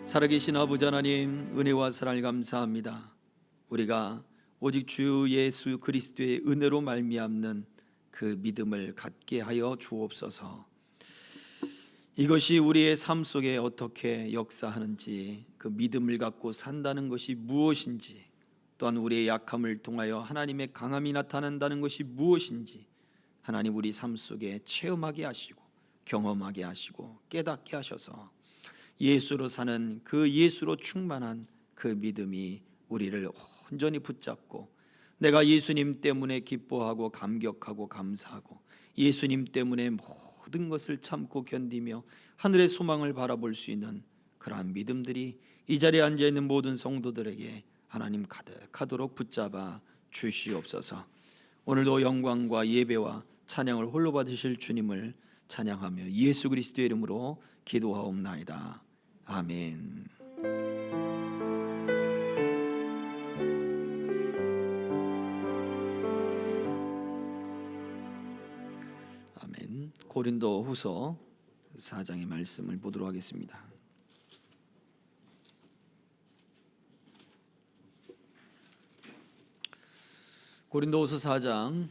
살아계신 아버지 하나님, 은혜와 사랑을 감사합니다. 우리가 오직 주 예수 그리스도의 은혜로 말미암는 그 믿음을 갖게 하여 주옵소서. 이것이 우리의 삶 속에 어떻게 역사하는지, 그 믿음을 갖고 산다는 것이 무엇인지, 또한 우리의 약함을 통하여 하나님의 강함이 나타난다는 것이 무엇인지 하나님 우리 삶 속에 체험하게 하시고 경험하게 하시고 깨닫게 하셔서 예수로 사는 그 예수로 충만한 그 믿음이 우리를 온전히 붙잡고, 내가 예수님 때문에 기뻐하고 감격하고 감사하고 예수님 때문에 모든 것을 참고 견디며 하늘의 소망을 바라볼 수 있는 그러한 믿음들이 이 자리에 앉아있는 모든 성도들에게 하나님 가득하도록 붙잡아 주시옵소서. 오늘도 영광과 예배와 찬양을 홀로 받으실 주님을 찬양하며 예수 그리스도의 이름으로 기도하옵나이다. 아멘. 아멘. 고린도후서 4장의 말씀을 보도록 하겠습니다. 고린도후서 4장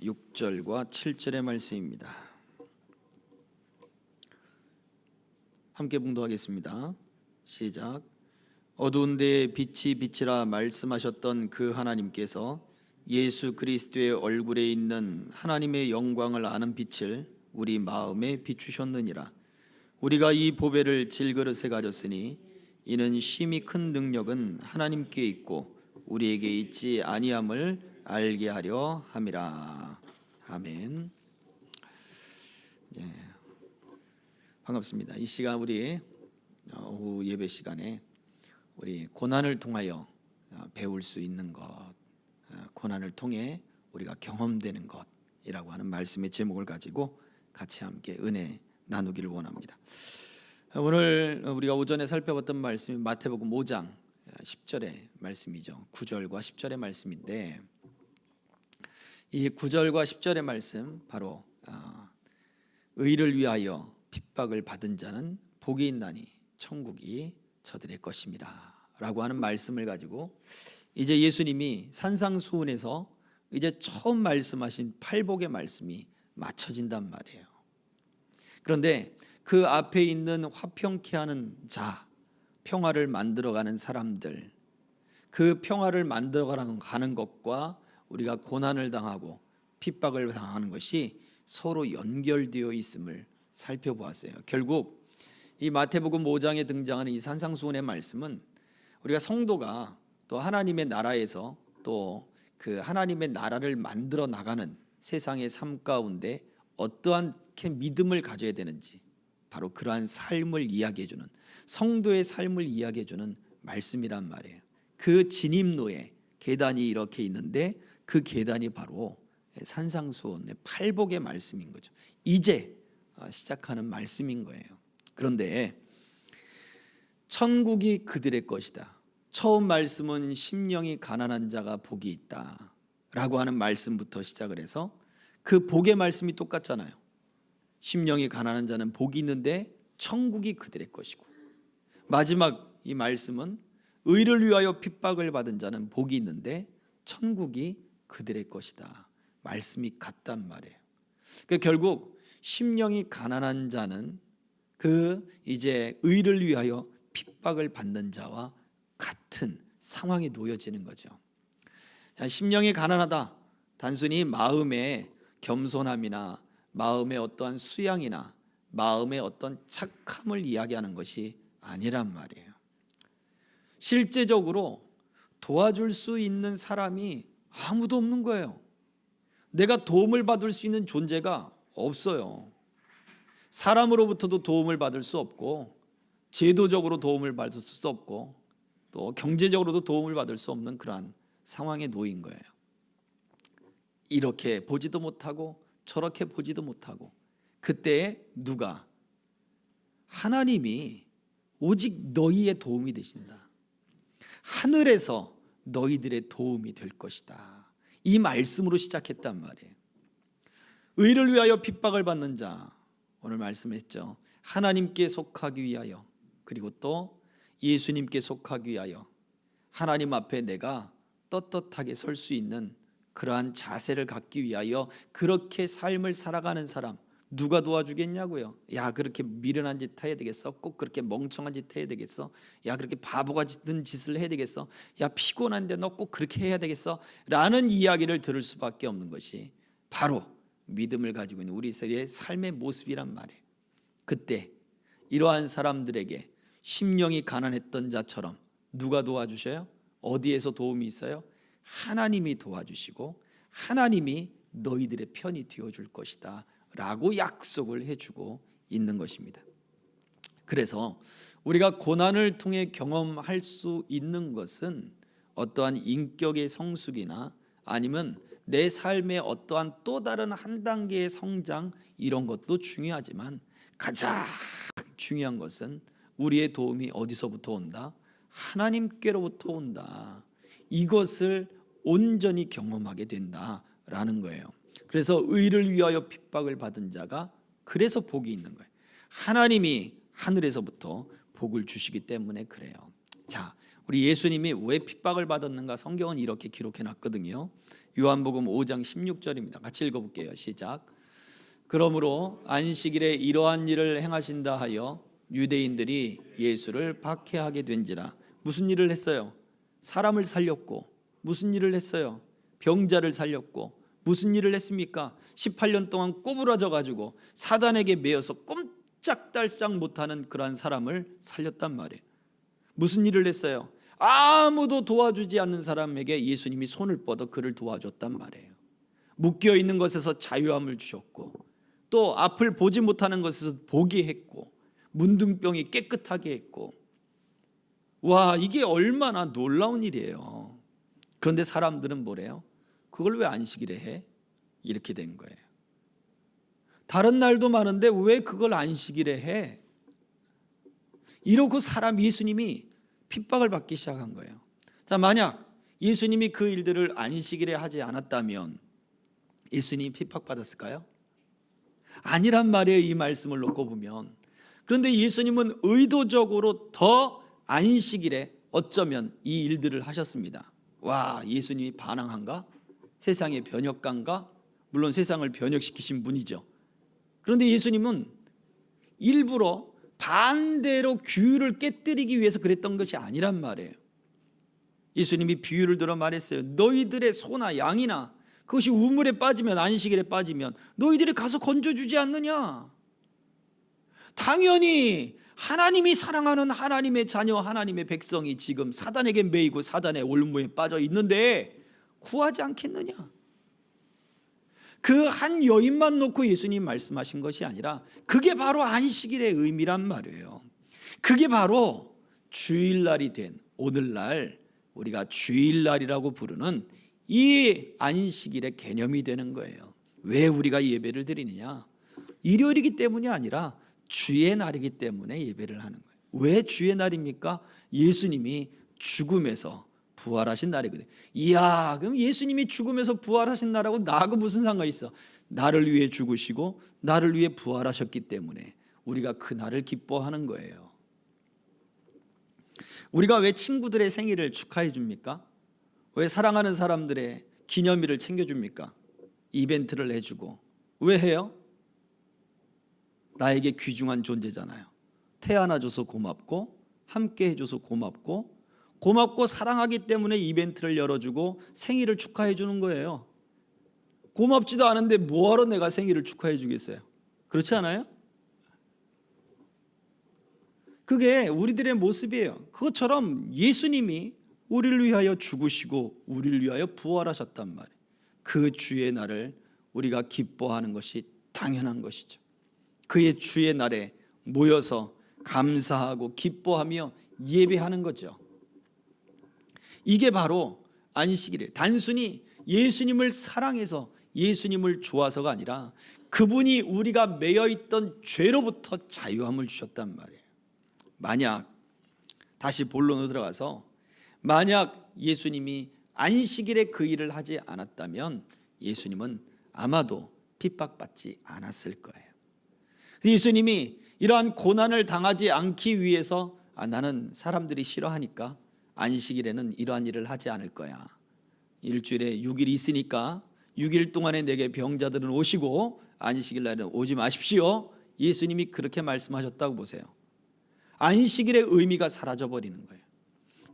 6절과 7절의 말씀입니다. 함께 봉독하겠습니다. 시작. 어두운 데에 빛이 비치라 말씀하셨던 그 하나님께서 예수 그리스도의 얼굴에 있는 하나님의 영광을 아는 빛을 우리 마음에 비추셨느니라. 우리가 이 보배를 질그릇에 가졌으니 이는 심히 큰 능력은 하나님께 있고 우리에게 있지 아니함을 알게 하려 함이라. 아멘. 반갑습니다. 이 시간 우리 오후 예배 시간에 우리 고난을 통하여 배울 수 있는 것, 고난을 통해 우리가 경험되는 것이라고 하는 말씀의 제목을 가지고 같이 함께 은혜 나누기를 원합니다. 오늘 우리가 오전에 살펴봤던 말씀이 마태복음 5장 10절의 말씀이죠. 9절과 10절의 말씀인데, 이 9절과 10절의 말씀 바로 의를 위하여 핍박을 받은 자는 복이 있나니 천국이 저들의 것임이라 라고 하는 말씀을 가지고 이제 예수님이 산상수훈에서 이제 처음 말씀하신 팔복의 말씀이 맞춰진단 말이에요. 그런데 그 앞에 있는 화평케 하는 자, 평화를 만들어가는 사람들, 그 평화를 만들어가는 것과 우리가 고난을 당하고 핍박을 당하는 것이 서로 연결되어 있음을 살펴보았어요. 결국 이 마태복음 5장에 등장하는 이 산상수훈의 말씀은 우리가 성도가 또 하나님의 나라에서 또 그 하나님의 나라를 만들어 나가는 세상의 삶 가운데 어떠한 믿음을 가져야 되는지, 바로 그러한 삶을 이야기해주는, 성도의 삶을 이야기해주는 말씀이란 말이에요. 그 진입로에 계단이 이렇게 있는데 그 계단이 바로 산상수훈의 팔복의 말씀인 거죠. 이제 시작하는 말씀인 거예요. 그런데 천국이 그들의 것이다. 처음 말씀은 심령이 가난한 자가 복이 있다 라고 하는 말씀부터 시작을 해서 그 복의 말씀이 똑같잖아요. 심령이 가난한 자는 복이 있는데 천국이 그들의 것이고, 마지막 이 말씀은 의를 위하여 핍박을 받은 자는 복이 있는데 천국이 그들의 것이다. 말씀이 같단 말이에요. 그러니까 결국 심령이 가난한 자는 그 이제 의를 위하여 핍박을 받는 자와 같은 상황에 놓여지는 거죠. 심령이 가난하다, 단순히 마음의 겸손함이나 마음의 어떠한 수양이나 마음의 어떤 착함을 이야기하는 것이 아니란 말이에요. 실제적으로 도와줄 수 있는 사람이 아무도 없는 거예요. 내가 도움을 받을 수 있는 존재가 없어요. 사람으로부터도 도움을 받을 수 없고, 제도적으로 도움을 받을 수 없고, 또 경제적으로도 도움을 받을 수 없는 그러한 상황에 놓인 거예요. 이렇게 보지도 못하고 저렇게 보지도 못하고, 그때에 누가? 하나님이 오직 너희의 도움이 되신다. 하늘에서 너희들의 도움이 될 것이다. 이 말씀으로 시작했단 말이에요. 의를 위하여 핍박을 받는 자, 오늘 말씀했죠. 하나님께 속하기 위하여, 그리고 또 예수님께 속하기 위하여 하나님 앞에 내가 떳떳하게 설 수 있는 그러한 자세를 갖기 위하여 그렇게 삶을 살아가는 사람 누가 도와주겠냐고요. 야, 그렇게 미련한 짓 해야 되겠어? 꼭 그렇게 멍청한 짓 해야 되겠어? 야, 그렇게 바보 같은 짓을 해야 되겠어? 야, 피곤한데 너 꼭 그렇게 해야 되겠어? 라는 이야기를 들을 수밖에 없는 것이 바로 믿음을 가지고 있는 우리의 삶의 모습이란 말이에요. 그때 이러한 사람들에게 심령이 가난했던 자처럼 누가 도와주셔요? 어디에서 도움이 있어요? 하나님이 도와주시고 하나님이 너희들의 편이 되어줄 것이다 라고 약속을 해주고 있는 것입니다. 그래서 우리가 고난을 통해 경험할 수 있는 것은 어떠한 인격의 성숙이나 아니면 내 삶의 어떠한 또 다른 한 단계의 성장 이런 것도 중요하지만 가장 중요한 것은 우리의 도움이 어디서부터 온다? 하나님께로부터 온다. 이것을 온전히 경험하게 된다라는 거예요. 그래서 의를 위하여 핍박을 받은 자가 그래서 복이 있는 거예요. 하나님이 하늘에서부터 복을 주시기 때문에 그래요. 자, 우리 예수님이 왜 핍박을 받았는가 성경은 이렇게 기록해 놨거든요. 요한복음 5장 16절입니다. 같이 읽어볼게요. 시작. 그러므로 안식일에 이러한 일을 행하신다 하여 유대인들이 예수를 박해하게 된지라. 무슨 일을 했어요? 사람을 살렸고. 무슨 일을 했어요? 병자를 살렸고. 무슨 일을 했습니까? 18년 동안 꼬부라져 가지고 사단에게 매여서 꼼짝달싹 못하는 그러한 사람을 살렸단 말이에요. 무슨 일을 했어요? 아무도 도와주지 않는 사람에게 예수님이 손을 뻗어 그를 도와줬단 말이에요. 묶여있는 것에서 자유함을 주셨고, 또 앞을 보지 못하는 것에서 보게 했고, 문둥병이 깨끗하게 했고. 와, 이게 얼마나 놀라운 일이에요. 그런데 사람들은 뭐래요? 그걸 왜 안식일에 해? 이렇게 된 거예요. 다른 날도 많은데 왜 그걸 안식일에 해? 이러고 예수님이 핍박을 받기 시작한 거예요. 자, 만약 예수님이 그 일들을 안식일에 하지 않았다면 예수님이 핍박받았을까요? 아니란 말이에요. 이 말씀을 놓고 보면. 그런데 예수님은 의도적으로 더 안식일에 어쩌면 이 일들을 하셨습니다. 와, 예수님이 반항한가? 세상의 변혁가인가? 물론 세상을 변혁시키신 분이죠. 그런데 예수님은 일부러 반대로 규율을 깨뜨리기 위해서 그랬던 것이 아니란 말이에요. 예수님이 비유를 들어 말했어요. 너희들의 소나 양이나 그것이 우물에 빠지면, 안식일에 빠지면 너희들이 가서 건져주지 않느냐? 당연히 하나님이 사랑하는 하나님의 자녀, 하나님의 백성이 지금 사단에게 매이고 사단의 올무에 빠져 있는데 구하지 않겠느냐? 그 한 여인만 놓고 예수님 말씀하신 것이 아니라 그게 바로 안식일의 의미란 말이에요. 그게 바로 주일날이 된 오늘날 우리가 주일날이라고 부르는 이 안식일의 개념이 되는 거예요. 왜 우리가 예배를 드리느냐? 일요일이기 때문이 아니라 주의 날이기 때문에 예배를 하는 거예요. 왜 주의 날입니까? 예수님이 죽음에서 부활하신 날이거든요. 이야, 그럼 예수님이 죽음에서 부활하신 날하고 나하고 무슨 상관이 있어? 나를 위해 죽으시고 나를 위해 부활하셨기 때문에 우리가 그 날을 기뻐하는 거예요. 우리가 왜 친구들의 생일을 축하해 줍니까? 왜 사랑하는 사람들의 기념일을 챙겨줍니까? 이벤트를 해주고. 왜 해요? 나에게 귀중한 존재잖아요. 태어나줘서 고맙고 함께 해줘서 고맙고 사랑하기 때문에 이벤트를 열어주고 생일을 축하해 주는 거예요. 고맙지도 않은데 뭐하러 내가 생일을 축하해 주겠어요? 그렇지 않아요? 그게 우리들의 모습이에요. 그것처럼 예수님이 우리를 위하여 죽으시고 우리를 위하여 부활하셨단 말이에요. 그 주의 날을 우리가 기뻐하는 것이 당연한 것이죠. 그의 주의 날에 모여서 감사하고 기뻐하며 예배하는 거죠. 이게 바로 안식일이에요. 단순히 예수님을 사랑해서 예수님을 좋아서가 아니라 그분이 우리가 매여있던 죄로부터 자유함을 주셨단 말이에요. 만약 다시 본론으로 들어가서 만약 예수님이 안식일에 그 일을 하지 않았다면 예수님은 아마도 핍박받지 않았을 거예요. 예수님이 이러한 고난을 당하지 않기 위해서 나는 사람들이 싫어하니까 안식일에는 이러한 일을 하지 않을 거야. 일주일에 6일이 있으니까 6일 동안에 내게 병자들은 오시고 안식일 날은 오지 마십시오. 예수님이 그렇게 말씀하셨다고 보세요. 안식일의 의미가 사라져 버리는 거예요.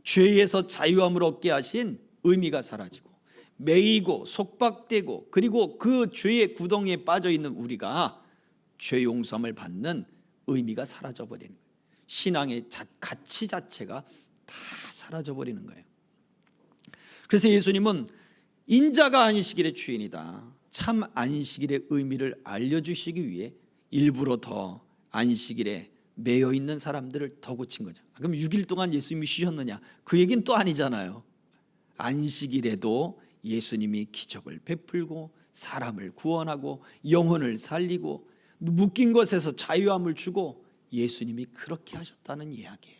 죄에서 자유함을 얻게 하신 의미가 사라지고 매이고 속박되고 그리고 그 죄의 구덩이에 빠져 있는 우리가 죄 용서함을 받는 의미가 사라져 버리는 거예요. 신앙의 가치 자체가 다 사라져 버리는 거예요. 그래서 예수님은 인자가 안식일의 주인이다. 참 안식일의 의미를 알려주시기 위해 일부러 더 안식일에 매여 있는 사람들을 더 고친 거죠. 그럼 6일 동안 예수님이 쉬셨느냐? 그 얘기는 또 아니잖아요. 안식일에도 예수님이 기적을 베풀고 사람을 구원하고 영혼을 살리고 묶인 것에서 자유함을 주고 예수님이 그렇게 하셨다는 이야기예요.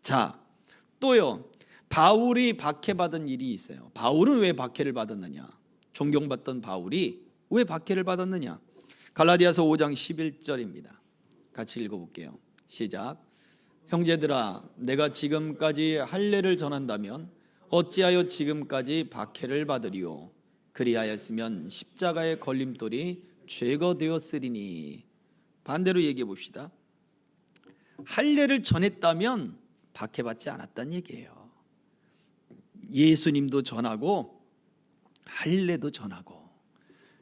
자, 또요. 바울이 박해받은 일이 있어요. 바울은 왜 박해를 받았느냐? 존경받던 바울이 왜 박해를 받았느냐? 갈라디아서 5장 11절입니다. 같이 읽어볼게요. 시작. 형제들아, 내가 지금까지 할례를 전한다면 어찌하여 지금까지 박해를 받으리요? 그리하였으면 십자가의 걸림돌이 제거되었으리니. 반대로 얘기해 봅시다. 할례를 전했다면 박해받지 않았다는 얘기예요. 예수님도 전하고 할례도 전하고.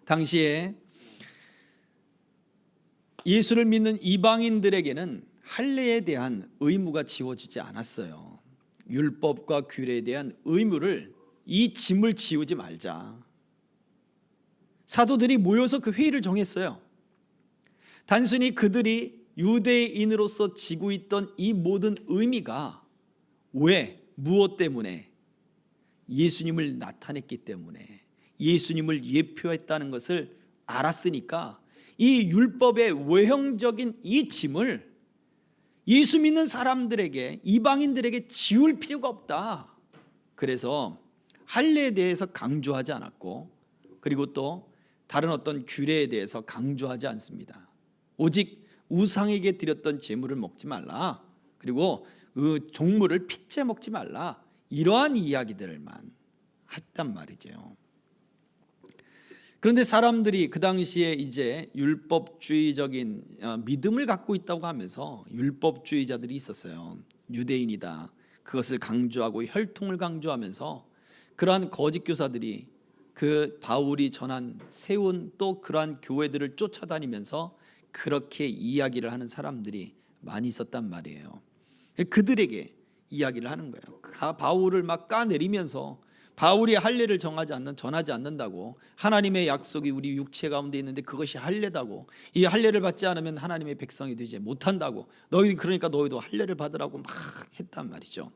당시에 예수를 믿는 이방인들에게는 할례에 대한 의무가 지워지지 않았어요. 율법과 규례에 대한 의무를, 이 짐을 지우지 말자. 사도들이 모여서 그 회의를 정했어요. 단순히 그들이 유대인으로서 지고 있던 이 모든 의미가 왜, 무엇 때문에? 예수님을 나타냈기 때문에, 예수님을 예표했다는 것을 알았으니까 이 율법의 외형적인 이 짐을 예수 믿는 사람들에게, 이방인들에게 지울 필요가 없다. 그래서 할례에 대해서 강조하지 않았고, 그리고 또 다른 어떤 규례에 대해서 강조하지 않습니다. 오직 우상에게 드렸던 제물을 먹지 말라, 그리고 그 동물을 핏째 먹지 말라, 이러한 이야기들만 했단 말이죠. 그런데 사람들이 그 당시에 이제 율법주의적인 믿음을 갖고 있다고 하면서 율법주의자들이 있었어요. 유대인이다, 그것을 강조하고 혈통을 강조하면서 그러한 거짓 교사들이 그 바울이 전한 세운 또 그러한 교회들을 쫓아다니면서 그렇게 이야기를 하는 사람들이 많이 있었단 말이에요. 그들에게 이야기를 하는 거예요. 바울을 막 까내리면서 바울이 할례를 전하지 않는다고, 하나님의 약속이 우리 육체 가운데 있는데 그것이 할례다고, 이 할례를 받지 않으면 하나님의 백성이 되지 못한다고, 그러니까 너희도 할례를 받으라고 막 했단 말이죠.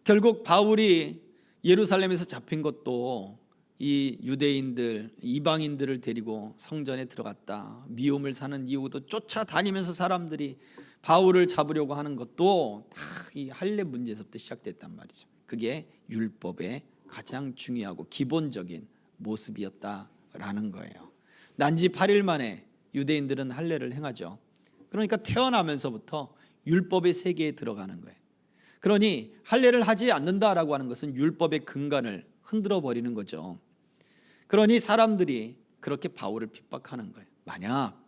결국 바울이 예루살렘에서 잡힌 것도 이 유대인들, 이방인들을 데리고 성전에 들어갔다, 미움을 사는 이유도 쫓아다니면서 사람들이 바울을 잡으려고 하는 것도 다 이 할례 문제에서부터 시작됐단 말이죠. 그게 율법의 가장 중요하고 기본적인 모습이었다라는 거예요. 난지 8일 만에 유대인들은 할례를 행하죠. 그러니까 태어나면서부터 율법의 세계에 들어가는 거예요. 그러니 할례를 하지 않는다라고 하는 것은 율법의 근간을 흔들어 버리는 거죠. 그러니 사람들이 그렇게 바울을 핍박하는 거예요. 만약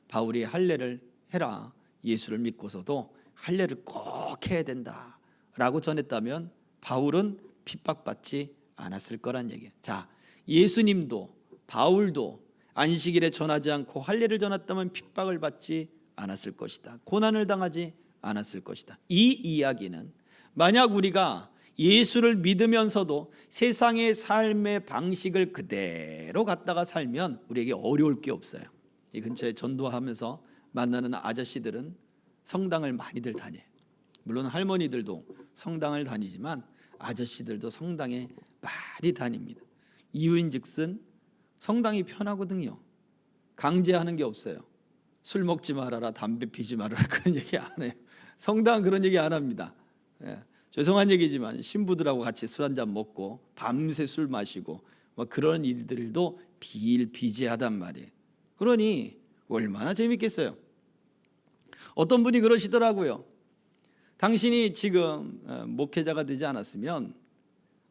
바울이 할례를 해라, 예수를 믿고서도 할례를 꼭 해야 된다라고 전했다면 바울은 핍박받지 않았을 거란 얘기예요. 자, 예수님도 바울도 안식일에 전하지 않고 할례를 전했다면 핍박을 받지 않았을 것이다, 고난을 당하지 않았을 것이다. 이 이야기는 만약 우리가 예수를 믿으면서도 세상의 삶의 방식을 그대로 갖다가 살면 우리에게 어려울 게 없어요. 이 근처에 전도하면서 만나는 아저씨들은 성당을 많이들 다녀요. 물론 할머니들도 성당을 다니지만 아저씨들도 성당에 많이 다닙니다. 이유인즉슨 성당이 편하거든요. 강제하는 게 없어요. 술 먹지 말아라, 담배 피지 말아라, 그런 얘기 안 해요. 성당은 그런 얘기 안 합니다. 죄송한 얘기지만 신부들하고 같이 술 한잔 먹고 밤새 술 마시고 그런 일들도 비일비재하단 말이에요. 그러니 얼마나 재밌겠어요. 어떤 분이 그러시더라고요. 당신이 지금 목회자가 되지 않았으면,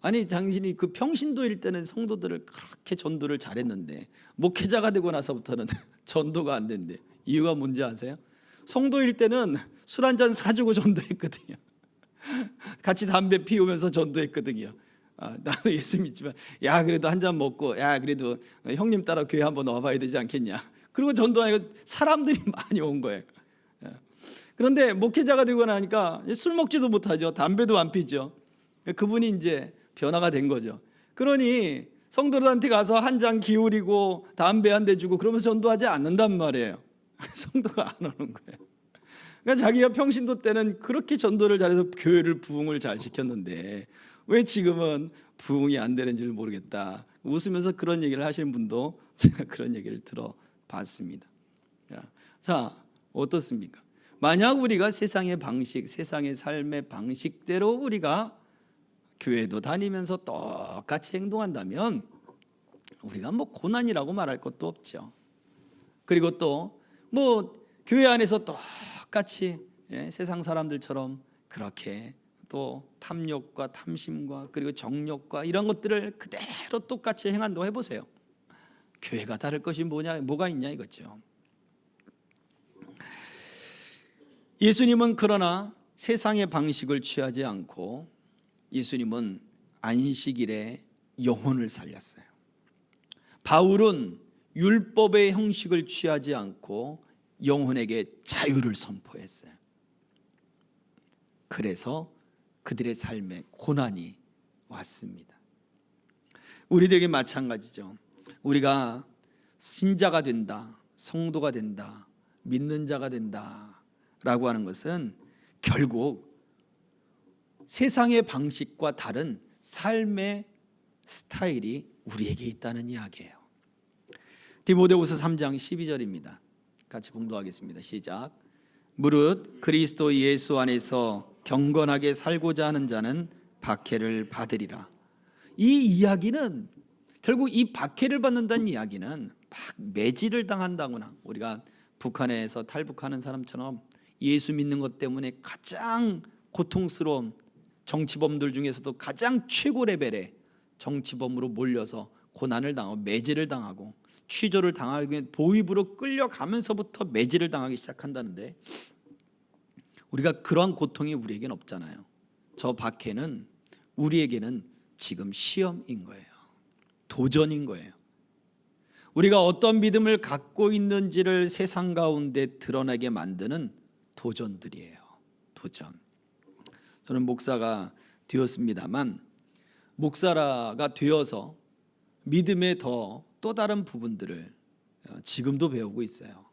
아니 당신이 그 평신도일 때는 성도들을 그렇게 전도를 잘했는데 목회자가 되고 나서부터는 전도가 안 된대. 이유가 뭔지 아세요? 성도일 때는 술 한잔 사주고 전도했거든요. 같이 담배 피우면서 전도했거든요. 나도 예수 믿지만 야 그래도 한 잔 먹고 야 그래도 형님 따라 교회 한번 와봐야 되지 않겠냐. 그리고 전도하니까 사람들이 많이 온 거예요. 그런데 목회자가 되고 나니까 술 먹지도 못하죠. 담배도 안 피죠. 그분이 이제 변화가 된 거죠. 그러니 성도들한테 가서 한 잔 기울이고 담배 한 대 주고 그러면서 전도하지 않는단 말이에요. 성도가 안 오는 거예요. 그러니까 자기가 평신도 때는 그렇게 전도를 잘해서 교회를 부흥을 잘 시켰는데 왜 지금은 부흥이 안 되는지를 모르겠다. 웃으면서 그런 얘기를 하시는 분도 제가 그런 얘기를 들어봤습니다. 자, 어떻습니까? 만약 우리가 세상의 방식, 세상의 삶의 방식대로 우리가 교회도 다니면서 똑같이 행동한다면 우리가 뭐 고난이라고 말할 것도 없죠. 그리고 또 뭐 교회 안에서 똑같이 세상 사람들처럼 그렇게 또 탐욕과 탐심과 그리고 정욕과 이런 것들을 그대로 똑같이 행한다고 해보세요. 교회가 다를 것이 뭐가 있냐 이거죠. 예수님은 그러나 세상의 방식을 취하지 않고 예수님은 안식일에 영혼을 살렸어요. 바울은 율법의 형식을 취하지 않고 영혼에게 자유를 선포했어요. 그래서 그들의 삶에 고난이 왔습니다. 우리들에게 마찬가지죠. 우리가 신자가 된다, 성도가 된다, 믿는 자가 된다 라고 하는 것은 결국 세상의 방식과 다른 삶의 스타일이 우리에게 있다는 이야기예요. 디모데후서 3장 12절입니다. 같이 봉독하겠습니다. 시작. 무릇 그리스도 예수 안에서 경건하게 살고자 하는 자는 박해를 받으리라. 이 이야기는 결국 이 박해를 받는다는 이야기는 막 매질을 당한다거나 우리가 북한에서 탈북하는 사람처럼 예수 믿는 것 때문에 가장 고통스러운 정치범들 중에서도 가장 최고 레벨의 정치범으로 몰려서 고난을 당하고 매질을 당하고 취조를 당하기 보위부로 끌려가면서부터 매질을 당하기 시작한다는데 우리가 그러한 고통이 우리에게는 없잖아요. 저 박해는 우리에게는 지금 시험인 거예요. 도전인 거예요. 우리가 어떤 믿음을 갖고 있는지를 세상 가운데 드러나게 만드는 도전들이에요. 도전. 저는 목사가 되었습니다만 목사가 되어서 믿음의 또 다른 부분들을 지금도 배우고 있어요.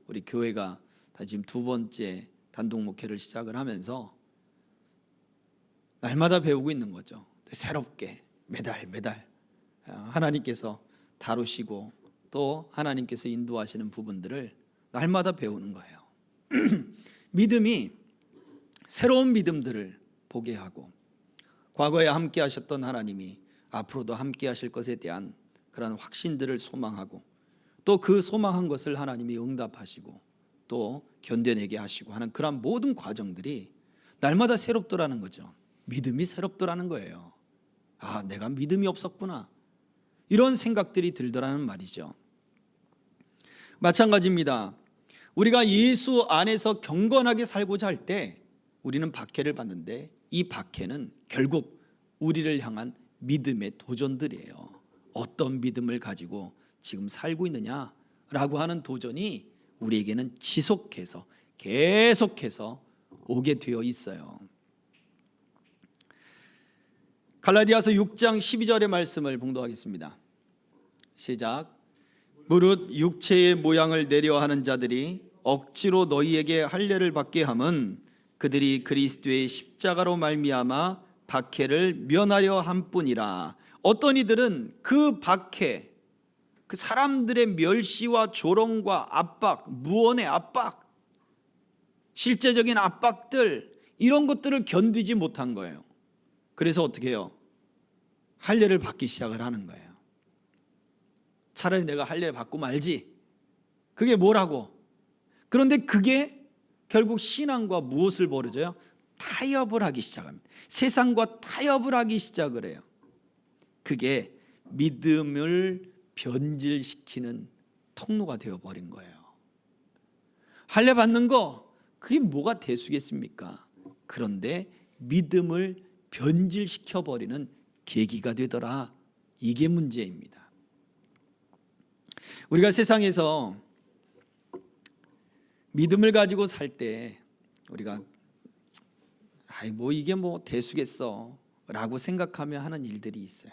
우리 교회가 다 지금 두 번째 단독 목회를 시작을 하면서 날마다 배우고 있는 거죠. 새롭게 매달 하나님께서 다루시고 또 하나님께서 인도하시는 부분들을 날마다 배우는 거예요. 믿음이 새로운 믿음들을 보게 하고 과거에 함께 하셨던 하나님이 앞으로도 함께 하실 것에 대한 그런 확신들을 소망하고 또 그 소망한 것을 하나님이 응답하시고 또 견뎌내게 하시고 하는 그런 모든 과정들이 날마다 새롭더라는 거죠. 믿음이 새롭더라는 거예요. 아, 내가 믿음이 없었구나. 이런 생각들이 들더라는 말이죠. 마찬가지입니다. 우리가 예수 안에서 경건하게 살고자 할 때 우리는 박해를 받는데 이 박해는 결국 우리를 향한 믿음의 도전들이에요. 어떤 믿음을 가지고 지금 살고 있느냐라고 하는 도전이 우리에게는 지속해서 계속해서 오게 되어 있어요. 갈라디아서 6장 12절의 말씀을 봉독하겠습니다. 시작. 무릇 육체의 모양을 내려 하는 자들이 억지로 너희에게 할례를 받게 함은 그들이 그리스도의 십자가로 말미암아 박해를 면하려 함뿐이라. 어떤 이들은 그 박해, 그 사람들의 멸시와 조롱과 압박, 무언의 압박, 실제적인 압박들 이런 것들을 견디지 못한 거예요. 그래서 어떻게 해요? 할례를 받기 시작을 하는 거예요. 차라리 내가 할례를 받고 말지. 그게 뭐라고? 그런데 그게 결국 신앙과 무엇을 벌어져요? 타협을 하기 시작합니다. 세상과 타협을 하기 시작을 해요. 그게 믿음을 변질시키는 통로가 되어버린 거예요. 할례 받는 거 그게 뭐가 대수겠습니까? 그런데 믿음을 변질시켜버리는 계기가 되더라. 이게 문제입니다. 우리가 세상에서 믿음을 가지고 살 때 우리가 이게 뭐 대수겠어 라고 생각하며 하는 일들이 있어요.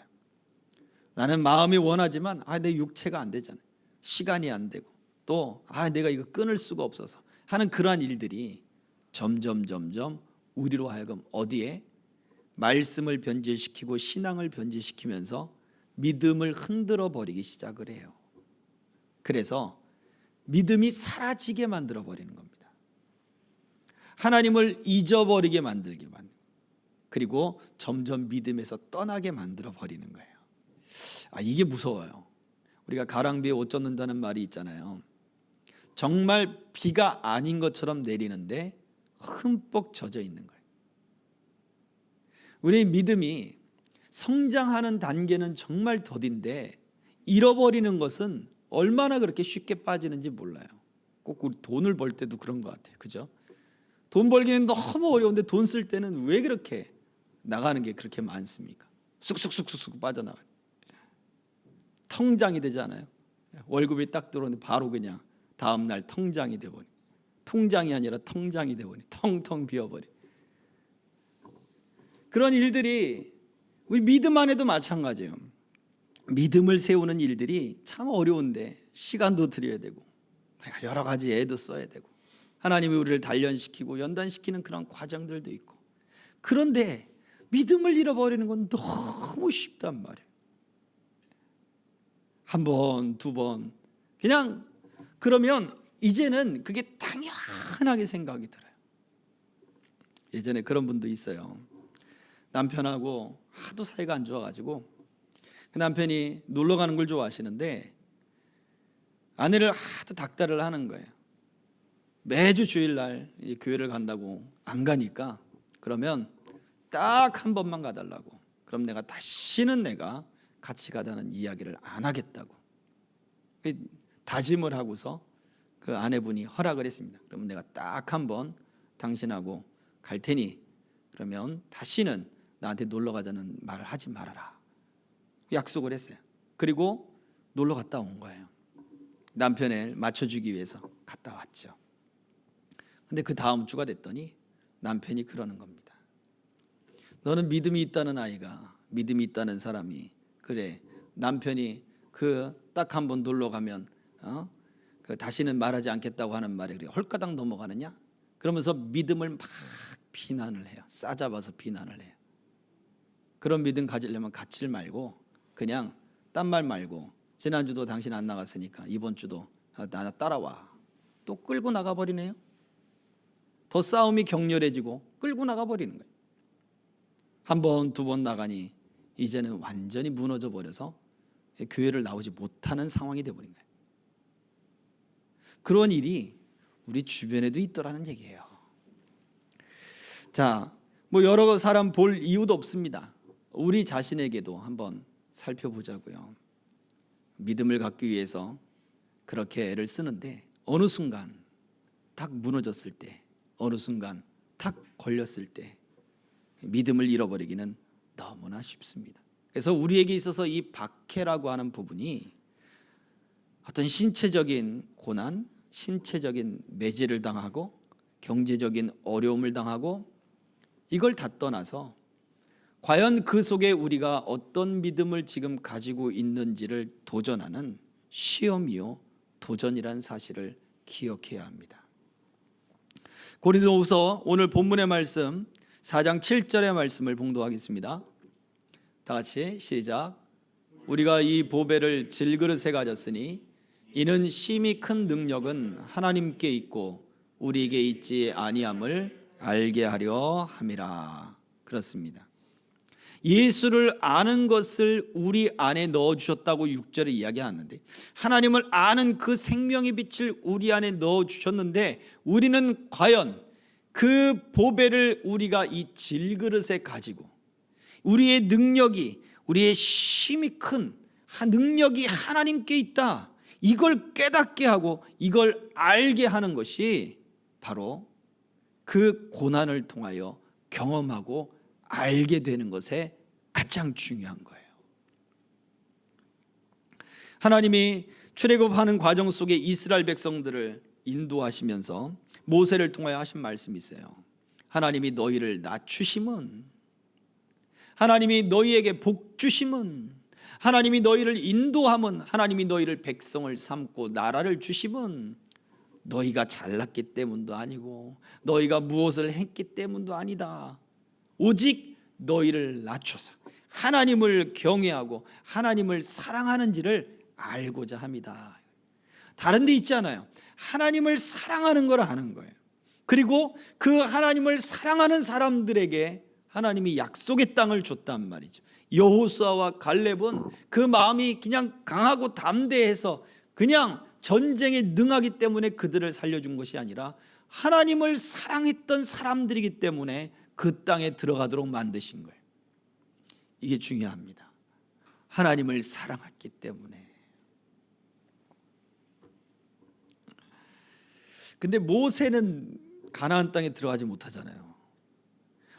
나는 마음이 원하지만 내 육체가 안 되잖아요. 시간이 안 되고 또 내가 이거 끊을 수가 없어서 하는 그러한 일들이 점점 우리로 하여금 어디에 말씀을 변질시키고 신앙을 변질시키면서 믿음을 흔들어 버리기 시작을 해요. 그래서 믿음이 사라지게 만들어 버리는 겁니다. 하나님을 잊어버리게 만들게 만들고, 그리고 점점 믿음에서 떠나게 만들어 버리는 거예요. 이게 무서워요. 우리가 가랑비에 옷 젖는다는 말이 있잖아요. 정말 비가 아닌 것처럼 내리는데 흠뻑 젖어 있는 거예요. 우리 믿음이 성장하는 단계는 정말 더딘데 잃어버리는 것은 얼마나 그렇게 쉽게 빠지는지 몰라요. 꼭 우리 돈을 벌 때도 그런 것 같아요. 그죠? 돈 벌기는 너무 어려운데 돈 쓸 때는 왜 그렇게 나가는 게 그렇게 많습니까? 쑥쑥 빠져나가요. 통장이 되지 않아요? 월급이 딱 들어오는데 바로 그냥 다음 날 통장이 돼버리. 통장이 아니라 통장이 돼버리. 텅텅 비어버리. 그런 일들이 우리 믿음 안에도 마찬가지예요. 믿음을 세우는 일들이 참 어려운데 시간도 들여야 되고 여러 가지 애도 써야 되고 하나님이 우리를 단련시키고 연단시키는 그런 과정들도 있고, 그런데 믿음을 잃어버리는 건 너무 쉽단 말이에요. 한 번, 두 번 그냥 그러면 이제는 그게 당연하게 생각이 들어요. 예전에 그런 분도 있어요. 남편하고 하도 사이가 안 좋아가지고 그 남편이 놀러 가는 걸 좋아하시는데 아내를 하도 닥달을 하는 거예요. 매주 주일날 교회를 간다고 안 가니까 그러면 딱 한 번만 가달라고. 그럼 내가 다시는 같이 가자는 이야기를 안 하겠다고 다짐을 하고서 그 아내분이 허락을 했습니다. 그러면 내가 딱 한 번 당신하고 갈 테니 그러면 다시는 나한테 놀러 가자는 말을 하지 말아라. 약속을 했어요. 그리고 놀러 갔다 온 거예요. 남편을 맞춰주기 위해서 갔다 왔죠. 근데 그 다음 주가 됐더니 남편이 그러는 겁니다. 너는 믿음이 있다는 아이가, 믿음이 있다는 사람이 그래 남편이 딱 한 번 놀러 가면 다시는 말하지 않겠다고 하는 말에 그래 홀가닥 넘어가느냐? 그러면서 믿음을 막 비난을 해요. 싸잡아서 비난을 해요. 그런 믿음 가지려면 갖지 말고 그냥 딴 말 말고 지난주도 당신 안 나갔으니까 이번 주도 나 따라와. 또 끌고 나가버리네요. 더 싸움이 격렬해지고 끌고 나가버리는 거예요. 한 번, 두 번 나가니 이제는 완전히 무너져 버려서 교회를 나오지 못하는 상황이 되어버린 거예요. 그런 일이 우리 주변에도 있더라는 얘기예요. 자, 여러 사람 볼 이유도 없습니다. 우리 자신에게도 한번 살펴보자고요. 믿음을 갖기 위해서 그렇게 애를 쓰는데 어느 순간 탁 무너졌을 때, 어느 순간 탁 걸렸을 때 믿음을 잃어버리기는 너무나 쉽습니다. 그래서 우리에게 있어서 이 박해라고 하는 부분이 어떤 신체적인 고난, 신체적인 매질을 당하고 경제적인 어려움을 당하고 이걸 다 떠나서 과연 그 속에 우리가 어떤 믿음을 지금 가지고 있는지를 도전하는 시험이요 도전이라는 사실을 기억해야 합니다. 고린도후서 오늘 본문의 말씀 4장 7절의 말씀을 봉독하겠습니다. 다 같이 시작. 우리가 이 보배를 질그릇에 가졌으니 이는 심히 큰 능력은 하나님께 있고 우리에게 있지 아니함을 알게 하려 함이라. 그렇습니다. 예수를 아는 것을 우리 안에 넣어주셨다고 6절에 이야기하는데, 하나님을 아는 그 생명의 빛을 우리 안에 넣어주셨는데, 우리는 과연 그 보배를 우리가 이 질그릇에 가지고 우리의 능력이, 우리의 힘이 큰 능력이 하나님께 있다, 이걸 깨닫게 하고 이걸 알게 하는 것이 바로 그 고난을 통하여 경험하고 알게 되는 것에 가장 중요한 거예요. 하나님이 출애굽하는 과정 속에 이스라엘 백성들을 인도하시면서 모세를 통하여 하신 말씀이 있어요. 하나님이 너희를 낮추심은, 하나님이 너희에게 복 주심은, 하나님이 너희를 인도함은, 하나님이 너희를 백성을 삼고 나라를 주심은 너희가 잘났기 때문도 아니고 너희가 무엇을 했기 때문도 아니다. 오직 너희를 낮춰서 하나님을 경외하고 하나님을 사랑하는지를 알고자 합니다. 다른 데 있잖아요. 하나님을 사랑하는 걸 아는 거예요. 그리고 그 하나님을 사랑하는 사람들에게 하나님이 약속의 땅을 줬단 말이죠. 여호수아와 갈렙은 그 마음이 그냥 강하고 담대해서 그냥 전쟁에 능하기 때문에 그들을 살려준 것이 아니라 하나님을 사랑했던 사람들이기 때문에 그 땅에 들어가도록 만드신 거예요. 이게 중요합니다. 하나님을 사랑했기 때문에. 근데 모세는 가나안 땅에 들어가지 못하잖아요.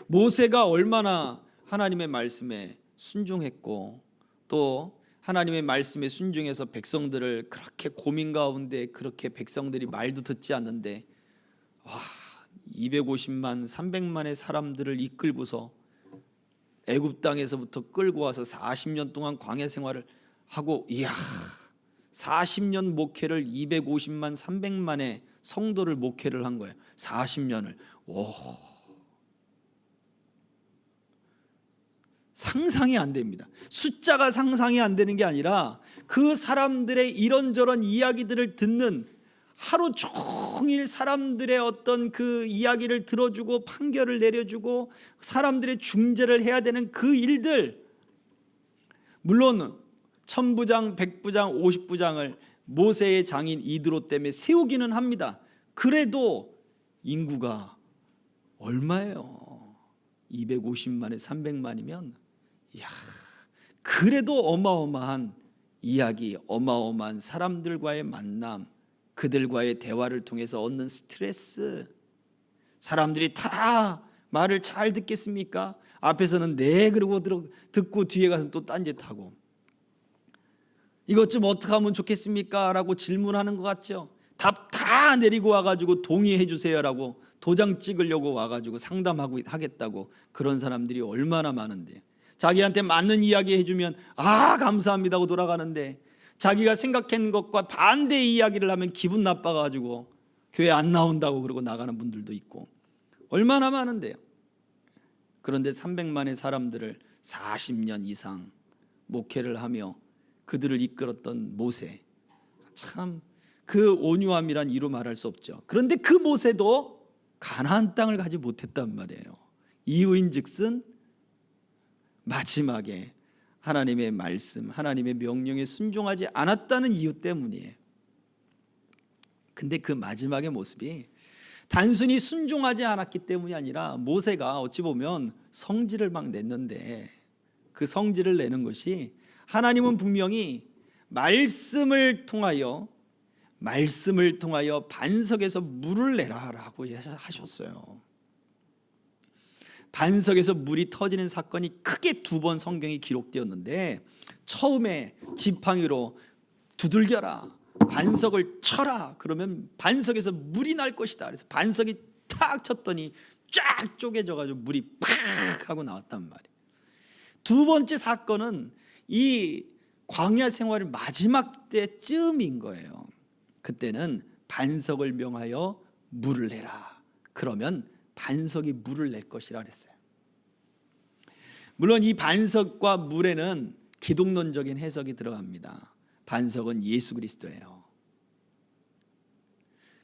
모세가 얼마나 하나님의 말씀에 순종했고, 또 하나님의 말씀에 순종해서 백성들을 그렇게 고민 가운데, 그렇게 백성들이 말도 듣지 않는데 250만 300만의 사람들을 이끌고서 애굽 땅에서부터 끌고 와서 40년 동안 광야 생활을 하고, 이야, 40년 목회를 250만 300만의 성도를 목회를 한 거예요. 40년을. 상상이 안 됩니다. 숫자가 상상이 안 되는 게 아니라 그 사람들의 이런저런 이야기들을 듣는, 하루 종일 사람들의 어떤 그 이야기를 들어주고 판결을 내려주고 사람들의 중재를 해야 되는 그 일들, 물론 1000부장, 100부장, 50부장을 모세의 장인 이드로 때문에 세우기는 합니다. 그래도 인구가 얼마예요? 250만에 300만이면 이야, 그래도 어마어마한 이야기, 어마어마한 사람들과의 만남, 그들과의 대화를 통해서 얻는 스트레스, 사람들이 다 말을 잘 듣겠습니까? 앞에서는 네 그러고 듣고 뒤에 가서 또 딴짓하고, 이것 좀 어떻게 하면 좋겠습니까? 라고 질문하는 것 같죠. 답 다 내리고 와가지고 동의해 주세요라고 도장 찍으려고 와가지고 상담하고 하겠다고, 그런 사람들이 얼마나 많은데, 자기한테 맞는 이야기 해주면 감사합니다 하고 돌아가는데, 자기가 생각한 것과 반대의 이야기를 하면 기분 나빠가지고 교회 안 나온다고 그러고 나가는 분들도 있고 얼마나 많은데요. 그런데 300만의 사람들을 40년 이상 목회를 하며 그들을 이끌었던 모세, 참 그 온유함이란 이루 말할 수 없죠. 그런데 그 모세도 가나안 땅을 가지 못했단 말이에요. 이유인즉슨 마지막에 하나님의 말씀, 하나님의 명령에 순종하지 않았다는 이유 때문이에요. 근데 그 마지막의 모습이 단순히 순종하지 않았기 때문이 아니라, 모세가 어찌 보면 성질을 막 냈는데, 그 성질을 내는 것이, 하나님은 분명히 말씀을 통하여 반석에서 물을 내라라고 하셨어요. 반석에서 물이 터지는 사건이 크게 2번 성경이 기록되었는데, 처음에 지팡이로 두들겨라, 반석을 쳐라, 그러면 반석에서 물이 날 것이다. 그래서 반석이 탁 쳤더니 쫙 쪼개져가지고 물이 팍 하고 나왔단 말이에요. 2번째 사건은 이 광야 생활의 마지막 때쯤인 거예요. 그때는 반석을 명하여 물을 내라, 그러면 반석이 물을 낼 것이라 그랬어요. 물론 이 반석과 물에는 기독론적인 해석이 들어갑니다. 반석은 예수 그리스도예요.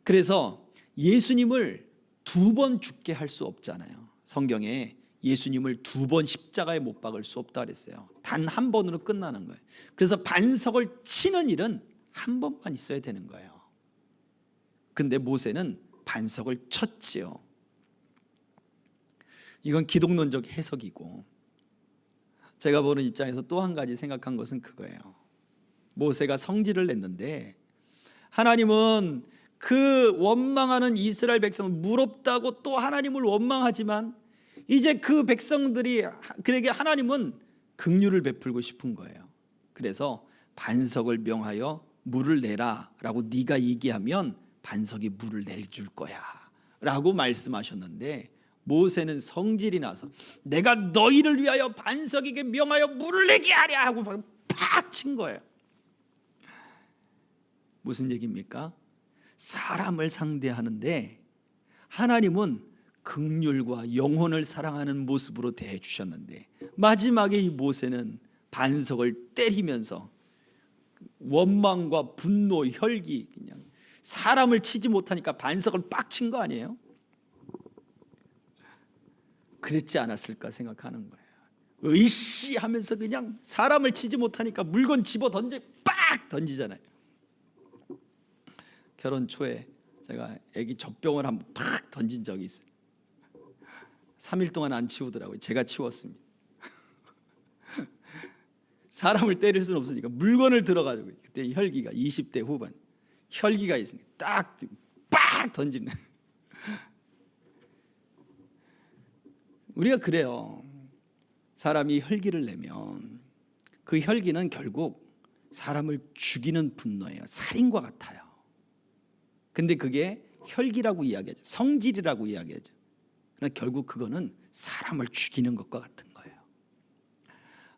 그래서 예수님을 2번 죽게 할 수 없잖아요. 성경에 예수님을 2번 십자가에 못 박을 수 없다 그랬어요. 단 한 번으로 끝나는 거예요. 그래서 반석을 치는 일은 한 번만 있어야 되는 거예요. 근데 모세는 반석을 쳤지요. 이건 기독론적 해석이고, 제가 보는 입장에서 또 한 가지 생각한 것은 그거예요. 모세가 성질을 냈는데 하나님은 그 원망하는 이스라엘 백성을 무럽다고 또 하나님을 원망하지만 이제 그 백성들이 그에게 하나님은 긍휼을 베풀고 싶은 거예요. 그래서 반석을 명하여 물을 내라 라고 네가 얘기하면 반석이 물을 내줄 거야 라고 말씀하셨는데, 모세는 성질이 나서 내가 너희를 위하여 반석에게 명하여 물을 내게 하랴 하고 팍 친 거예요. 무슨 얘기입니까? 사람을 상대하는데 하나님은 긍휼과 영혼을 사랑하는 모습으로 대해 주셨는데, 마지막에 이 모세는 반석을 때리면서 원망과 분노, 혈기, 그냥 사람을 치지 못하니까 반석을 빡 친 거 아니에요? 그랬지 않았을까 생각하는 거예요. 으이씨 하면서 그냥 사람을 치지 못하니까 물건 집어 던져 빡 던지잖아요. 결혼 초에 제가 아기 젖병을 한번 팍 던진 적이 있어요. 3일 동안 안 치우더라고요. 제가 치웠습니다. 사람을 때릴 수는 없으니까 물건을 들어가지고, 그때 혈기가 20대 후반 혈기가 있으니까 딱 빡 던지는. 우리가 그래요. 사람이 혈기를 내면 그 혈기는 결국 사람을 죽이는 분노예요. 살인과 같아요. 근데 그게 혈기라고 이야기하죠. 성질이라고 이야기하죠. 그러나 결국 그거는 사람을 죽이는 것과 같은 거예요.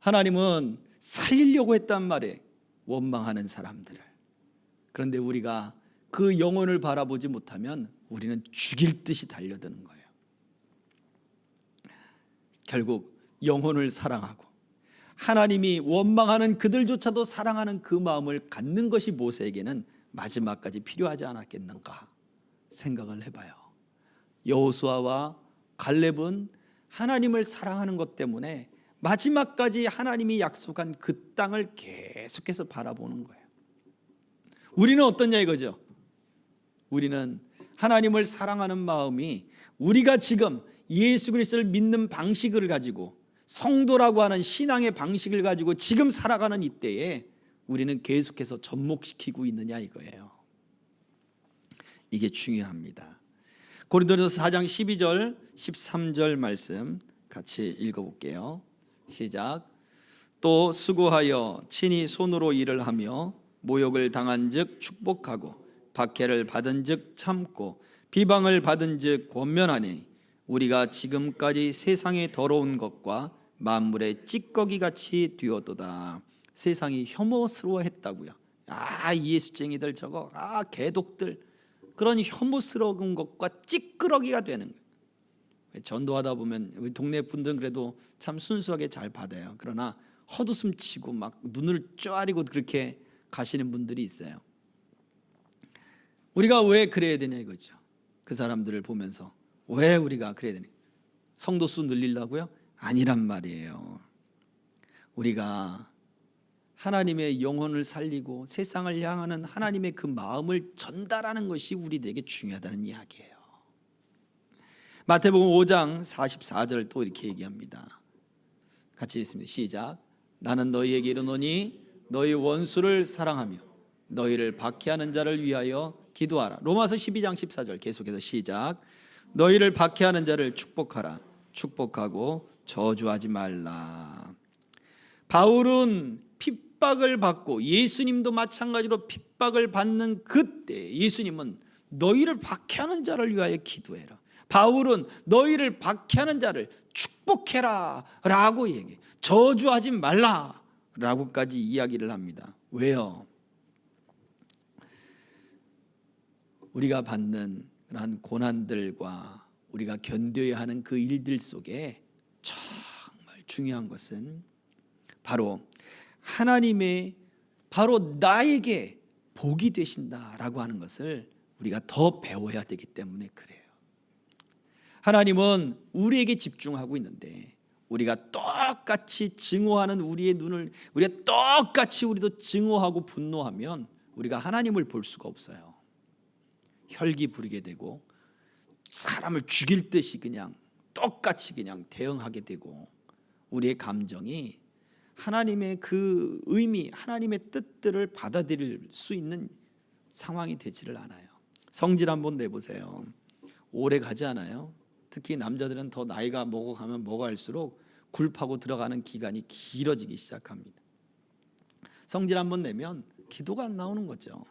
하나님은 살리려고 했단 말이에요. 원망하는 사람들을. 그런데 우리가 그 영혼을 바라보지 못하면 우리는 죽일 듯이 달려드는 거예요. 결국 영혼을 사랑하고 하나님이 원망하는 그들조차도 사랑하는 그 마음을 갖는 것이 모세에게는 마지막까지 필요하지 않았겠는가 생각을 해봐요. 여호수아와 갈렙은 하나님을 사랑하는 것 때문에 마지막까지 하나님이 약속한 그 땅을 계속해서 바라보는 거예요. 우리는 어떠냐 이거죠. 우리는 하나님을 사랑하는 마음이 우리가 지금 예수 그리스도를 믿는 방식을 가지고, 성도라고 하는 신앙의 방식을 가지고 지금 살아가는 이때에 우리는 계속해서 접목시키고 있느냐 이거예요. 이게 중요합니다. 고린도전서 4장 12절 13절 말씀 같이 읽어볼게요. 시작. 또 수고하여 친히 손으로 일을 하며 모욕을 당한즉 축복하고 박해를 받은즉 참고 비방을 받은즉 권면하니 우리가 지금까지 세상의 더러운 것과 만물의 찌꺼기 같이 되었도다. 세상이 혐오스러워했다고요. 예수쟁이들 저거, 개독들, 그런 혐오스러운 것과 찌끄러기가 되는 거예요. 전도하다 보면 우리 동네 분들은 그래도 참 순수하게 잘 받아요. 그러나 헛웃음 치고 막 눈을 쪼아리고 그렇게 가시는 분들이 있어요. 우리가 왜 그래야 되냐 이거죠. 그 사람들을 보면서 왜 우리가 그래야 되냐, 성도 수 늘리려고요? 아니란 말이에요. 우리가 하나님의 영혼을 살리고 세상을 향하는 하나님의 그 마음을 전달하는 것이 우리에게 중요하다는 이야기예요. 마태복음 5장 44절 또 이렇게 얘기합니다. 같이 읽습니다. 시작. 나는 너희에게 이르노니 너희 원수를 사랑하며 너희를 박해하는 자를 위하여 기도하라. 로마서 12장 14절 계속해서 시작. 너희를 박해하는 자를 축복하라. 축복하고 저주하지 말라. 바울은 핍박을 받고, 예수님도 마찬가지로 핍박을 받는 그때 예수님은 너희를 박해하는 자를 위하여 기도해라. 바울은 너희를 박해하는 자를 축복해라 라고 얘기해. 저주하지 말라 라고까지 이야기를 합니다. 왜요? 우리가 받는 그러한 고난들과 우리가 견뎌야 하는 그 일들 속에 정말 중요한 것은 바로 하나님의, 바로 나에게 복이 되신다라고 하는 것을 우리가 더 배워야 되기 때문에 그래요. 하나님은 우리에게 집중하고 있는데 우리가 똑같이 증오하는 우리의 눈을 우리가 똑같이 우리도 증오하고 분노하면 우리가 하나님을 볼 수가 없어요. 혈기 부리게 되고 사람을 죽일 듯이 그냥 똑같이 그냥 대응하게 되고 우리의 감정이 하나님의 그 의미, 하나님의 뜻들을 받아들일 수 있는 상황이 되지를 않아요. 성질 한번 내보세요. 오래 가지 않아요. 특히 남자들은 더 나이가 먹어가면 먹어갈수록 굴파고 들어가는 기간이 길어지기 시작합니다. 성질 한번 내면 기도가 안 나오는 거죠.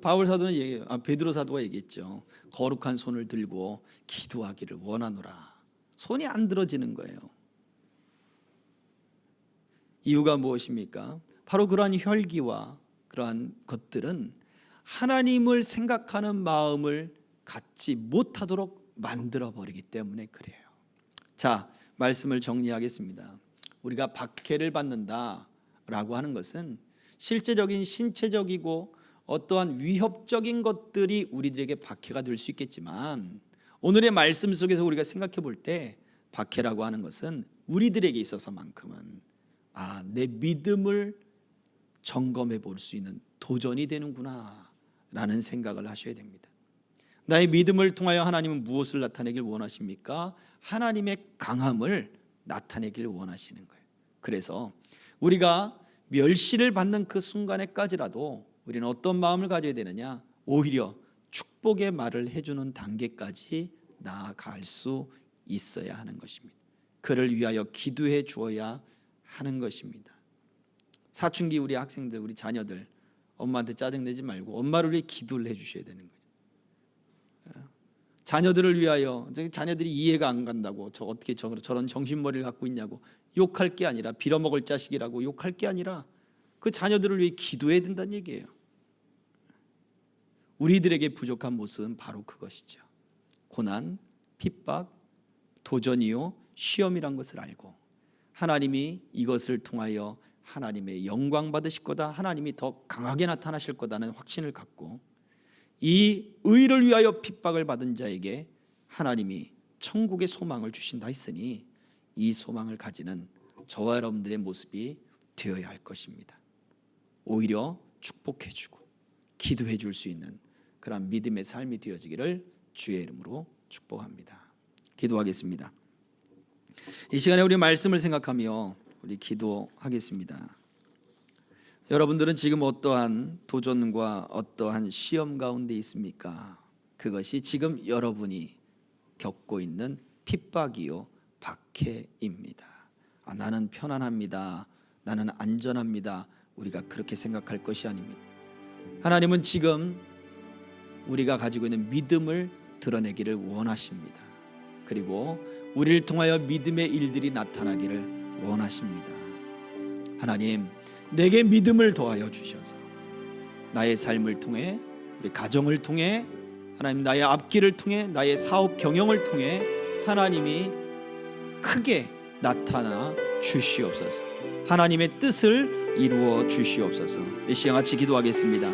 바울 사도는 베드로 사도가 얘기했죠. 거룩한 손을 들고 기도하기를 원하노라. 손이 안 들어지는 거예요. 이유가 무엇입니까? 바로 그러한 혈기와 그러한 것들은 하나님을 생각하는 마음을 갖지 못하도록 만들어버리기 때문에 그래요. 자, 말씀을 정리하겠습니다. 우리가 박해를 받는다라고 하는 것은 실제적인 신체적이고 어떠한 위협적인 것들이 우리들에게 박해가 될 수 있겠지만 오늘의 말씀 속에서 우리가 생각해 볼 때 박해라고 하는 것은 우리들에게 있어서만큼은 내 믿음을 점검해 볼 수 있는 도전이 되는구나 라는 생각을 하셔야 됩니다. 나의 믿음을 통하여 하나님은 무엇을 나타내길 원하십니까? 하나님의 강함을 나타내길 원하시는 거예요. 그래서 우리가 멸시를 받는 그 순간에까지라도 우리는 어떤 마음을 가져야 되느냐? 오히려 축복의 말을 해주는 단계까지 나아갈 수 있어야 하는 것입니다. 그를 위하여 기도해 주어야 하는 것입니다. 사춘기 우리 학생들, 우리 자녀들 엄마한테 짜증내지 말고 엄마를 위해 기도를 해주셔야 되는 거죠. 자녀들을 위하여, 자녀들이 이해가 안 간다고 저 어떻게 저런 정신머리를 갖고 있냐고 욕할 게 아니라, 빌어먹을 자식이라고 욕할 게 아니라 그 자녀들을 위해 기도해야 된다는 얘기예요. 우리들에게 부족한 모습은 바로 그것이죠. 고난, 핍박, 도전이요 시험이란 것을 알고 하나님이 이것을 통하여 하나님의 영광 받으실 거다, 하나님이 더 강하게 나타나실 거다는 확신을 갖고 이 의를 위하여 핍박을 받은 자에게 하나님이 천국의 소망을 주신다 했으니 이 소망을 가지는 저와 여러분들의 모습이 되어야 할 것입니다. 오히려 축복해 주고 기도해 줄 수 있는 그런 믿음의 삶이 되어지기를 주의 이름으로 축복합니다. 기도하겠습니다. 이 시간에 우리 말씀을 생각하며 우리 기도하겠습니다. 여러분들은 지금 어떠한 도전과 어떠한 시험 가운데 있습니까? 그것이 지금 여러분이 겪고 있는 핍박이요 박해입니다. 나는 편안합니다. 나는 안전합니다. 우리가 그렇게 생각할 것이 아닙니다. 하나님은 지금 우리가 가지고 있는 믿음을 드러내기를 원하십니다. 그리고 우리를 통하여 믿음의 일들이 나타나기를 원하십니다. 하나님, 내게 믿음을 더하여 주셔서 나의 삶을 통해, 우리 가정을 통해, 하나님 나의 앞길을 통해, 나의 사업 경영을 통해 하나님이 크게 나타나 주시옵소서. 하나님의 뜻을 이루어 주시옵소서. 이 시간 같이 기도하겠습니다.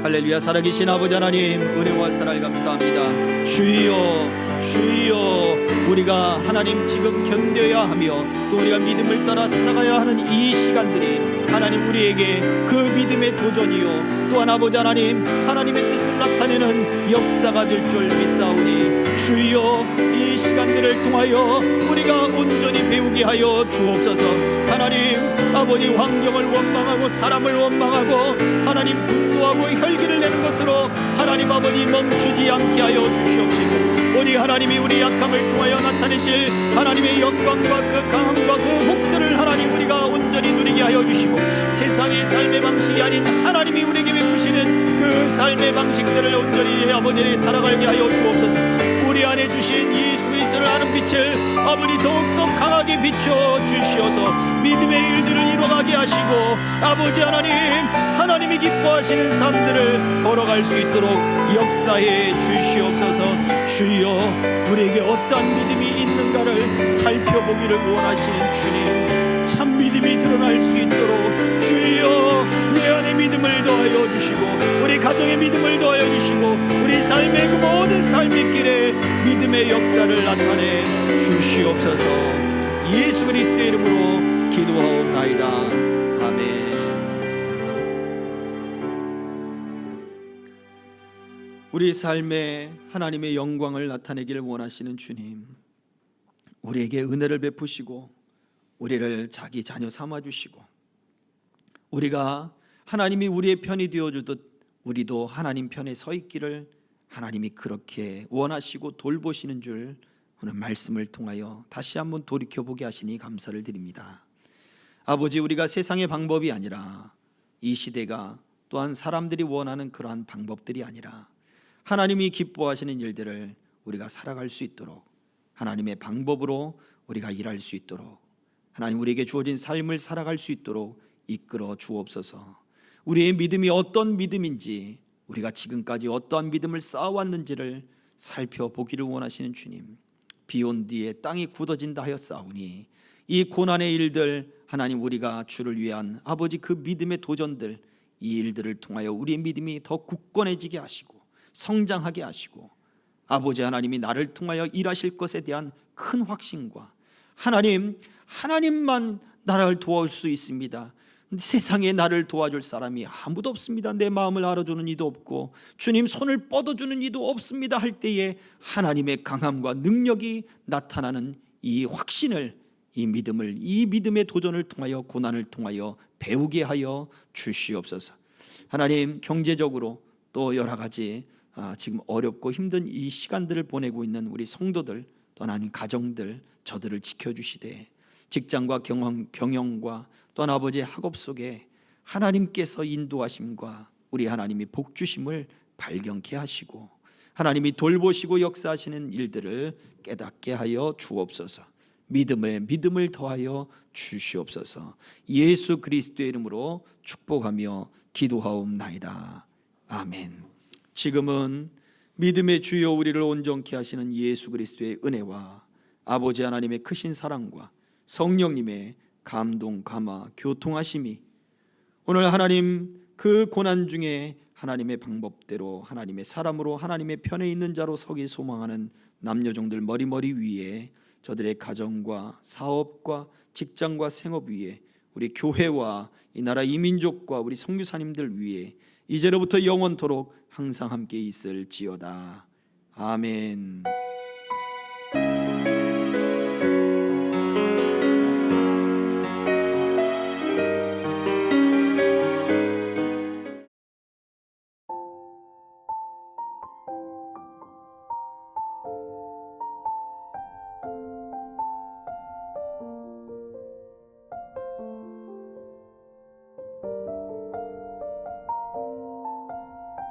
할렐루야. 살아계신 아버지 하나님, 은혜와 사랑을 감사합니다. 주여, 주여, 우리가 하나님 지금 견뎌야 하며 또 우리가 믿음을 따라 살아가야 하는 이 시간들이 하나님 우리에게 그 믿음의 도전이요 또한 아버지 하나님, 하나님의 뜻을 나타내는 역사가 될 줄 믿사오니 주여, 이 시간들을 통하여 우리가 온전히 배우게 하여 주옵소서. 하나님 아버지, 환경을 원망하고 사람을 원망하고 하나님 분노하고 혈기를 내는 것으로 하나님 아버지 멈추지 않게 하여 주시옵시고, 우리 하나님이 우리 약함을 통하여 나타내실 하나님의 영광과 그 강함과 그 복들을 하나님 우리가 온전히 누리게 하여 주시고, 세상의 삶의 방식이 아닌 하나님이 우리에게 베푸시는 그 삶의 방식들을 온전히 아버지를 살아가게 하여 주옵소서. 우리 안에 주신 예수 그리스도를 아는 빛을 아버지 더욱더 강하게 비춰 주시어서 믿음의 일들을 이뤄가게 하시고, 아버지 하나님, 하나님이 기뻐하시는 삶들을 걸어갈 수 있도록 역사해 주시옵소서. 주여, 우리에게 어떠한 믿음이 있는가를 살펴보게 보기를 원하시는 주님, 참 믿음이 드러날 수 있도록 주여 내 안에 믿음을 더하여 주시고 우리 가정의 믿음을 더하여 주시고 우리 삶의 그 모든 삶의 길에 믿음의 역사를 나타내 주시옵소서. 예수 그리스도의 이름으로 기도하옵나이다. 아멘. 우리 삶에 하나님의 영광을 나타내기를 원하시는 주님, 우리에게 은혜를 베푸시고 우리를 자기 자녀 삼아주시고 우리가 하나님이 우리의 편이 되어주듯 우리도 하나님 편에 서 있기를 하나님이 그렇게 원하시고 돌보시는 줄 오늘 말씀을 통하여 다시 한번 돌이켜보게 하시니 감사를 드립니다. 아버지, 우리가 세상의 방법이 아니라 이 시대가 또한 사람들이 원하는 그러한 방법들이 아니라 하나님이 기뻐하시는 일들을 우리가 살아갈 수 있도록 하나님의 방법으로 우리가 일할 수 있도록 하나님 우리에게 주어진 삶을 살아갈 수 있도록 이끌어 주옵소서. 우리의 믿음이 어떤 믿음인지, 우리가 지금까지 어떠한 믿음을 쌓아왔는지를 살펴보기를 원하시는 주님, 비온 뒤에 땅이 굳어진다 하였사오니 이 고난의 일들 하나님, 우리가 주를 위한 아버지 그 믿음의 도전들, 이 일들을 통하여 우리의 믿음이 더 굳건해지게 하시고 성장하게 하시고 아버지 하나님이 나를 통하여 일하실 것에 대한 큰 확신과 하나님만 나를 도와줄 수 있습니다. 세상에 나를 도와줄 사람이 아무도 없습니다. 내 마음을 알아주는 이도 없고 주님 손을 뻗어주는 이도 없습니다 할 때에 하나님의 강함과 능력이 나타나는 이 확신을, 이 믿음을, 이 믿음의 도전을 통하여 고난을 통하여 배우게 하여 주시옵소서. 하나님, 경제적으로 또 여러 가지 지금 어렵고 힘든 이 시간들을 보내고 있는 우리 성도들, 또 하나님 가정들, 저들을 지켜주시되 직장과 경영과 또한 아버지의 학업 속에 하나님께서 인도하심과 우리 하나님이 복주심을 발견케 하시고 하나님이 돌보시고 역사하시는 일들을 깨닫게 하여 주옵소서. 믿음을 더하여 주시옵소서. 예수 그리스도의 이름으로 축복하며 기도하옵나이다. 아멘. 지금은 믿음의 주여 우리를 온전케 하시는 예수 그리스도의 은혜와 아버지 하나님의 크신 사랑과 성령님의 감동, 감화, 교통하심이 오늘 하나님 그 고난 중에 하나님의 방법대로 하나님의 사람으로 하나님의 편에 있는 자로 서길 소망하는 남녀종들 머리머리 위에, 저들의 가정과 사업과 직장과 생업 위에, 우리 교회와 이 나라 이민족과 우리 선교사님들 위에 이제로부터 영원토록 항상 함께 있을지어다. 아멘.